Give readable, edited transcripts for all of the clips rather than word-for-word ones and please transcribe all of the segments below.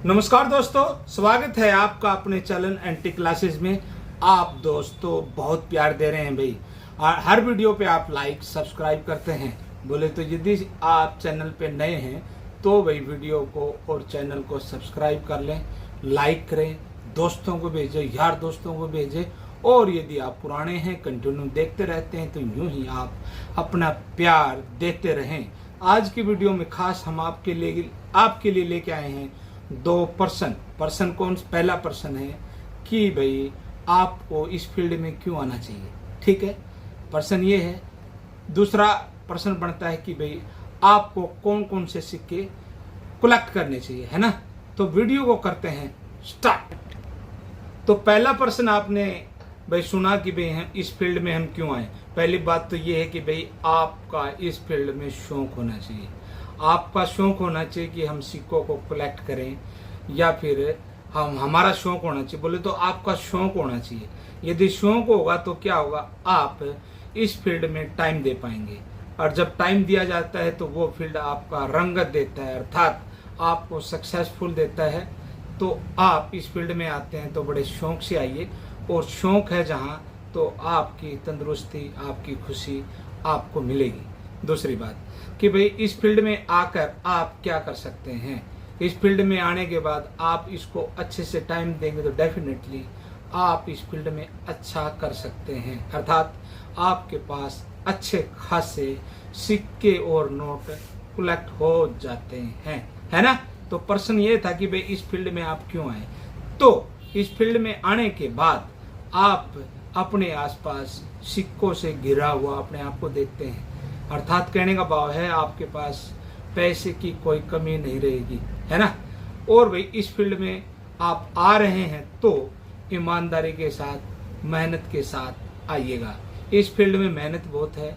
नमस्कार दोस्तों, स्वागत है आपका अपने चैनल एंटी क्लासेस में। आप दोस्तों बहुत प्यार दे रहे हैं भाई, और हर वीडियो पे आप लाइक सब्सक्राइब करते हैं। बोले तो यदि आप चैनल पे नए हैं तो भाई वीडियो को और चैनल को सब्सक्राइब कर लें, लाइक करें, दोस्तों को भेजें, यार दोस्तों को भेजें। और यदि आप पुराने हैं, कंटिन्यू देखते रहते हैं, तो यूं ही आप अपना प्यार देते रहें। आज की वीडियो में खास हम आपके लिए लेके आए हैं दो पर्सन कौन पहला पर्सन है कि भाई आपको इस फील्ड में क्यों आना चाहिए। ठीक है, पर्सन ये है। दूसरा पर्सन बनता है कि भाई आपको कौन कौन से सिक्के कलेक्ट करने चाहिए, है ना। तो वीडियो को करते हैं स्टार्ट। तो पहला पर्सन आपने भाई सुना कि भाई हम इस फील्ड में हम क्यों आए। पहली बात तो ये है कि भाई आपका इस फील्ड में शौक होना चाहिए। आपका शौक होना चाहिए कि हम सिक्कों को कलेक्ट करें, या फिर हमारा शौक होना चाहिए। बोले तो आपका शौक होना चाहिए। यदि शौक होगा तो क्या होगा, आप इस फील्ड में टाइम दे पाएंगे। और जब टाइम दिया जाता है तो वो फील्ड आपका रंगत देता है, अर्थात आपको सक्सेसफुल देता है। तो आप इस फील्ड में आते हैं तो बड़े शौक से आइए, और शौक है जहाँ तो आपकी तंदुरुस्ती, आपकी खुशी आपको मिलेगी। दूसरी बात कि भाई इस फील्ड में आकर आप क्या कर सकते हैं। इस फील्ड में आने के बाद आप इसको अच्छे से टाइम देंगे तो डेफिनेटली आप इस फील्ड में अच्छा कर सकते हैं, अर्थात आपके पास अच्छे खासे सिक्के और नोट कलेक्ट हो जाते हैं, है ना। तो प्रश्न ये था कि भाई इस फील्ड में आप क्यों आए। तो इस फील्ड में आने के बाद आप अपने आसपास सिक्कों से घिरा हुआ अपने आप को देखते हैं, अर्थात कहने का भाव है आपके पास पैसे की कोई कमी नहीं रहेगी, है ना। और भाई इस फील्ड में आप आ रहे हैं तो ईमानदारी के साथ, मेहनत के साथ आइएगा। इस फील्ड में मेहनत बहुत है,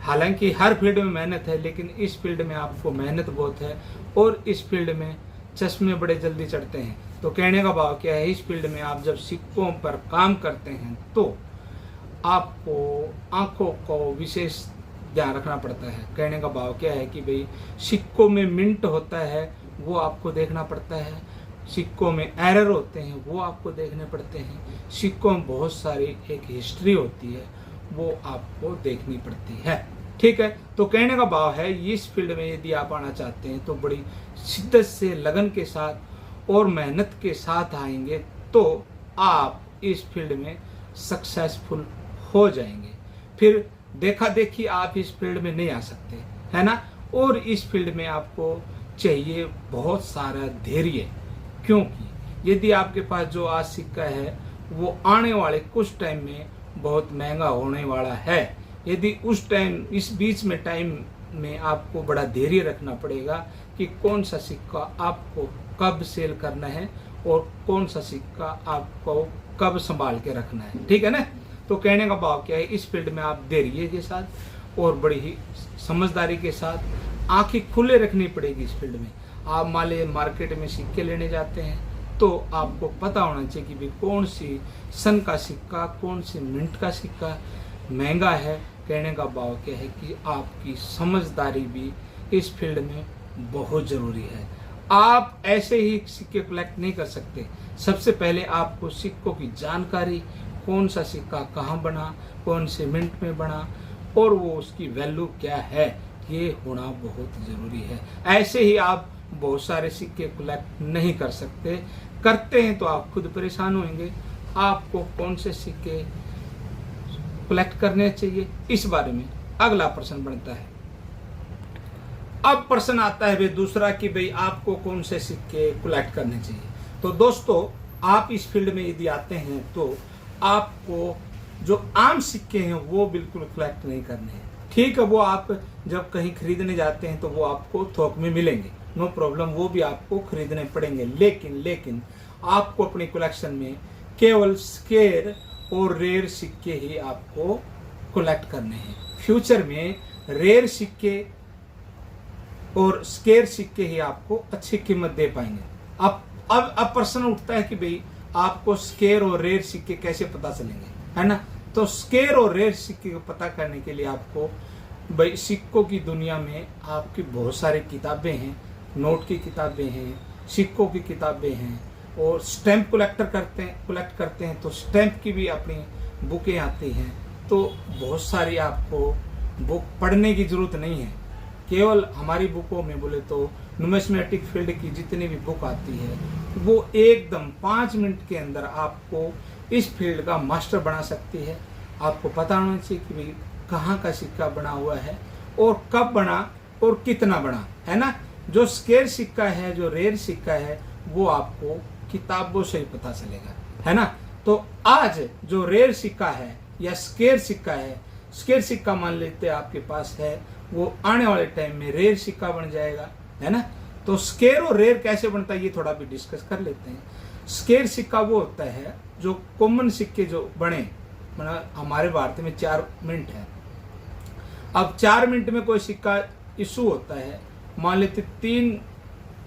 हालांकि हर फील्ड में मेहनत है, लेकिन इस फील्ड में आपको मेहनत बहुत है। और इस फील्ड में चश्मे बड़े जल्दी चढ़ते हैं। तो कहने का भाव क्या है, इस फील्ड में आप जब सिक्कों पर काम करते हैं तो आपको आंखों को विशेष ध्यान रखना पड़ता है। कहने का भाव क्या है कि भाई सिक्कों में मिंट होता है, वो आपको देखना पड़ता है। सिक्कों में एरर होते हैं, वो आपको देखने पड़ते हैं। सिक्कों में बहुत सारी एक हिस्ट्री होती है, वो आपको देखनी पड़ती है। ठीक है, तो कहने का भाव है इस फील्ड में यदि आप आना चाहते हैं तो बड़ी शिद्दत से, लगन के साथ और मेहनत के साथ आएंगे तो आप इस फील्ड में सक्सेसफुल हो जाएंगे। फिर देखा देखी आप इस फील्ड में नहीं आ सकते, है ना। और इस फील्ड में आपको चाहिए बहुत सारा धैर्य, क्योंकि यदि आपके पास जो आज सिक्का है वो आने वाले कुछ टाइम में बहुत महंगा होने वाला है। यदि उस टाइम, इस बीच में टाइम में आपको बड़ा धैर्य रखना पड़ेगा कि कौन सा सिक्का आपको कब सेल करना है और कौन सा सिक्का आपको कब संभाल के रखना है। ठीक है ना। तो कहने का भाव क्या है, इस फील्ड में आप धैर्य के साथ और बड़ी ही समझदारी के साथ आंखें खुले रखनी पड़ेगी। इस फील्ड में आप मान लीजिए मार्केट में सिक्के लेने जाते हैं तो आपको पता होना चाहिए कि भाई कौन सी सन का सिक्का, कौन सी मिंट का सिक्का महंगा है। कहने का भाव क्या है कि आपकी समझदारी भी इस फील्ड में बहुत जरूरी है। आप ऐसे ही सिक्के कलेक्ट नहीं कर सकते। सबसे पहले आपको सिक्कों की जानकारी, कौन सा सिक्का कहाँ बना, कौन से मिनट में बना, और वो उसकी वैल्यू क्या है, ये होना बहुत ज़रूरी है। ऐसे ही आप बहुत सारे सिक्के कलेक्ट नहीं कर सकते। करते हैं तो आप खुद परेशान होंगे। आपको कौन से सिक्के कलेक्ट करने चाहिए, इस बारे में अगला प्रश्न बनता है। अब प्रश्न आता है भाई दूसरा कि भाई आपको कौन से सिक्के कलेक्ट करने चाहिए। तो दोस्तों, आप इस फील्ड में यदि आते हैं तो आपको जो आम सिक्के हैं वो बिल्कुल कलेक्ट नहीं करने हैं। ठीक है, वो आप जब कहीं खरीदने जाते हैं तो वो आपको थोक में मिलेंगे, नो प्रॉब्लम, वो भी आपको खरीदने पड़ेंगे। लेकिन आपको अपनी कलेक्शन में केवल स्केर और रेयर सिक्के ही आपको कलेक्ट करने हैं। फ्यूचर में रेयर सिक्के और स्केर सिक्के ही आपको अच्छी कीमत दे पाएंगे। अब प्रश्न उठता है कि भाई आपको स्केर और रेयर सिक्के कैसे पता चलेंगे, है ना। तो स्केर और रेयर सिक्के को पता करने के लिए आपको भाई सिक्कों की दुनिया में आपकी बहुत सारी किताबें हैं, नोट की किताबें हैं, सिक्कों की किताबें हैं, और स्टैम्प कलेक्ट करते हैं तो स्टैम्प की भी अपनी बुकें आती हैं। तो बहुत सारी आपको बुक पढ़ने की ज़रूरत नहीं है। केवल हमारी बुकों में बोले तो नुमिस्मेटिक फील्ड की जितनी भी बुक आती है वो एकदम 5 मिनट के अंदर आपको इस फील्ड का मास्टर बना सकती है। आपको पता होना चाहिए कि भाई कहाँ का सिक्का बना हुआ है और कब बना और कितना बना, है ना। जो स्केयर सिक्का है, जो रेयर सिक्का है, वो आपको किताबों से ही पता चलेगा, है ना। तो आज जो रेयर सिक्का है या स्केयर सिक्का है, स्केयर सिक्का मान लेते आपके पास है, वो आने वाले टाइम में रेयर सिक्का बन जाएगा, है ना। तो स्केयर और रेयर कैसे बनता है ये थोड़ा भी डिस्कस कर लेते हैं। स्केयर सिक्का वो होता है जो कॉमन सिक्के जो बने, मतलब हमारे भारत में 4 मिनट है। अब 4 मिनट में कोई सिक्का इशू होता है, मान लेते 3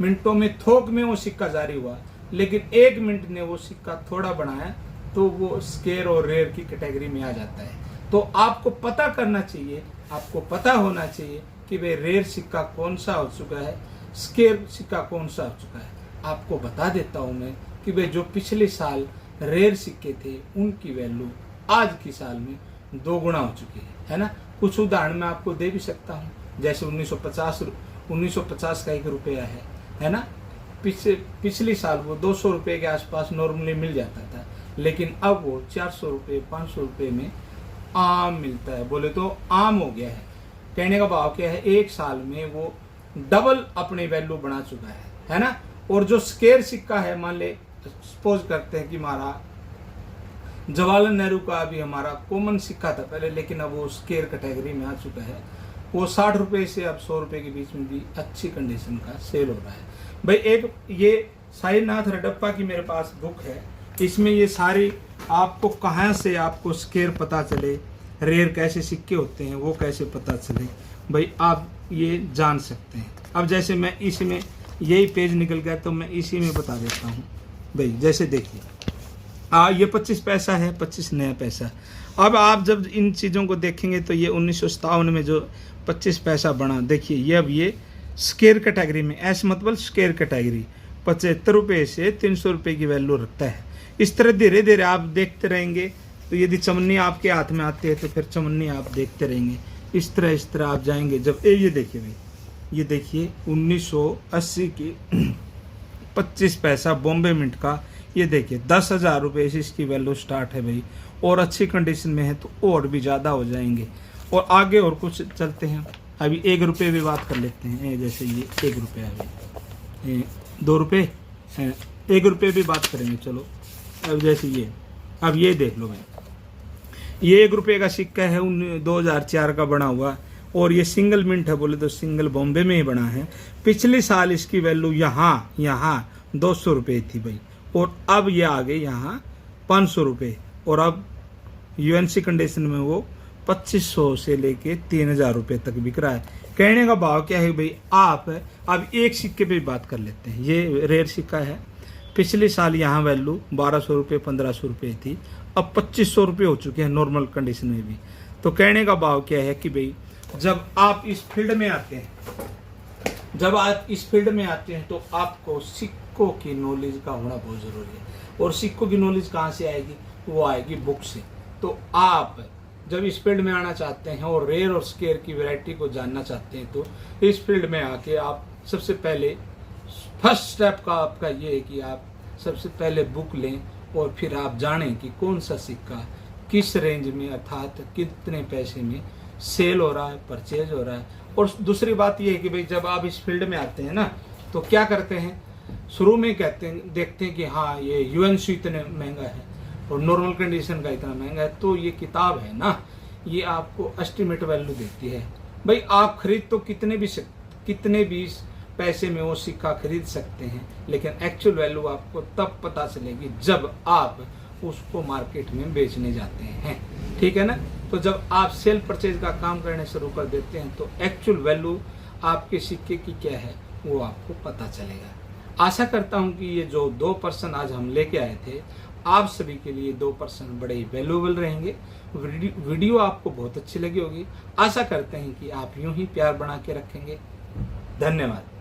मिनटों में थोक में वो सिक्का जारी हुआ, लेकिन 1 मिनट ने वो सिक्का थोड़ा बनाया, तो वो स्केयर और रेयर की कैटेगरी में आ जाता है। तो आपको पता करना चाहिए, आपको पता होना चाहिए कि भाई रेयर सिक्का कौन सा हो चुका है, स्केयर सिक्का कौन सा हो चुका है। आपको बता देता हूं मैं कि भाई जो पिछले साल रेयर सिक्के थे उनकी वैल्यू आज की साल में 2 गुना हो चुकी है ना। कुछ उदाहरण मैं आपको दे भी सकता हूँ, जैसे 1950 का 1 रुपया है ना। पिछले साल वो 200 रुपये के आसपास नॉर्मली मिल जाता था, लेकिन अब वो 400 रुपये 500 रुपये में आम मिलता है। बोले तो आम हो गया है। कहने का भाव क्या है, 1 साल में वो डबल अपनी वैल्यू बना चुका है ना। और जो स्केयर सिक्का है, मान ले सपोज करते हैं कि हमारा जवाहरलाल नेहरू का भी हमारा कॉमन सिक्का था पहले, लेकिन अब वो स्केयर कैटेगरी में आ चुका है। वो 60 रुपये से अब 100 रुपये के बीच में भी अच्छी कंडीशन का सेल हो रहा है। भाई एक ये साईनाथ रडप्पा की मेरे पास बुक है, इसमें ये सारी आपको कहाँ से आपको स्केयर पता चले, रेयर कैसे सिक्के होते हैं वो कैसे पता चले, भाई आप ये जान सकते हैं। अब जैसे मैं इसमें यही पेज निकल गया तो मैं इसी में बता देता हूँ। भाई जैसे देखिए ये 25 पैसा है, 25 नया पैसा। अब आप जब इन चीज़ों को देखेंगे तो ये 1957 में जो 25 पैसा बना, देखिए ये अब ये स्केयर कैटेगरी में, ऐसे मतलब स्केयर कैटेगरी 75 रुपये से 300 रुपये की वैल्यू रखता है। इस तरह धीरे धीरे आप देखते रहेंगे। तो यदि चमन्नी आपके हाथ में आती है तो फिर चमन्नी आप देखते रहेंगे। इस तरह आप जाएंगे। जब ये देखिए भाई, ये देखिए 1980 की 25 पैसा बॉम्बे मिंट का, ये देखिए 10,000 रुपये से इसकी वैल्यू स्टार्ट है भाई, और अच्छी कंडीशन में है तो और भी ज़्यादा हो जाएंगे। और आगे और कुछ चलते हैं। अभी 1 रुपये भी बात कर लेते हैं। जैसे ये 1 रुपया है, 2 रुपये, 1 रुपये भी बात करेंगे। चलो अब जैसे अब ये देख लो भाई, ये 1 रुपये का सिक्का है 2004 का बना हुआ, और ये सिंगल मिंट है, बोले तो सिंगल बॉम्बे में ही बना है। पिछले साल इसकी वैल्यू यहाँ 200 रुपये थी भाई, और अब ये आ गई यहाँ 500 रुपये, और अब यूएनसी कंडीशन में वो 2500 से लेके 3000 रुपये तक बिक रहा है। कहने का भाव क्या है भाई, आप अब एक सिक्के पे बात कर लेते हैं। ये रेयर सिक्का है, पिछले साल यहाँ वैल्यू 1200 रुपये 1500 रुपये थी, अब 2500 रुपये हो चुके हैं नॉर्मल कंडीशन में भी। तो कहने का भाव क्या है कि भाई जब आप इस फील्ड में आते हैं, तो आपको सिक्कों की नॉलेज का होना बहुत ज़रूरी है। और सिक्कों की नॉलेज कहाँ से आएगी, वो आएगी बुक से। तो आप जब इस फील्ड में आना चाहते हैं और रेयर और स्केयर की वैरायटी को जानना चाहते हैं, तो इस फील्ड में आके आप सबसे पहले फर्स्ट स्टेप का आपका ये है कि आप सबसे पहले बुक लें, और फिर आप जानें कि कौन सा सिक्का किस रेंज में, अर्थात कितने पैसे में सेल हो रहा है, परचेज हो रहा है। और दूसरी बात ये है कि भाई जब आप इस फील्ड में आते हैं ना, तो क्या करते हैं, शुरू में देखते हैं कि हाँ ये यूएनसी इतने महंगा है और नॉर्मल कंडीशन का इतना महंगा है, तो ये किताब है ना, ये आपको एस्टिमेट वैल्यू देती है। भाई आप खरीद तो कितने भी पैसे में वो सिक्का खरीद सकते हैं, लेकिन एक्चुअल वैल्यू आपको तब पता चलेगी जब आप उसको मार्केट में बेचने जाते हैं। ठीक है ना। तो जब आप सेल परचेज का काम करने शुरू कर देते हैं, तो एक्चुअल वैल्यू आपके सिक्के की क्या है वो आपको पता चलेगा। आशा करता हूं कि ये जो 2% आज हम लेके आए थे, आप सभी के लिए 2% बड़े ही वैल्यूएबल रहेंगे। वीडियो आपको बहुत अच्छी लगी होगी। आशा करते हैं कि आप यूं ही प्यार बना के रखेंगे। धन्यवाद।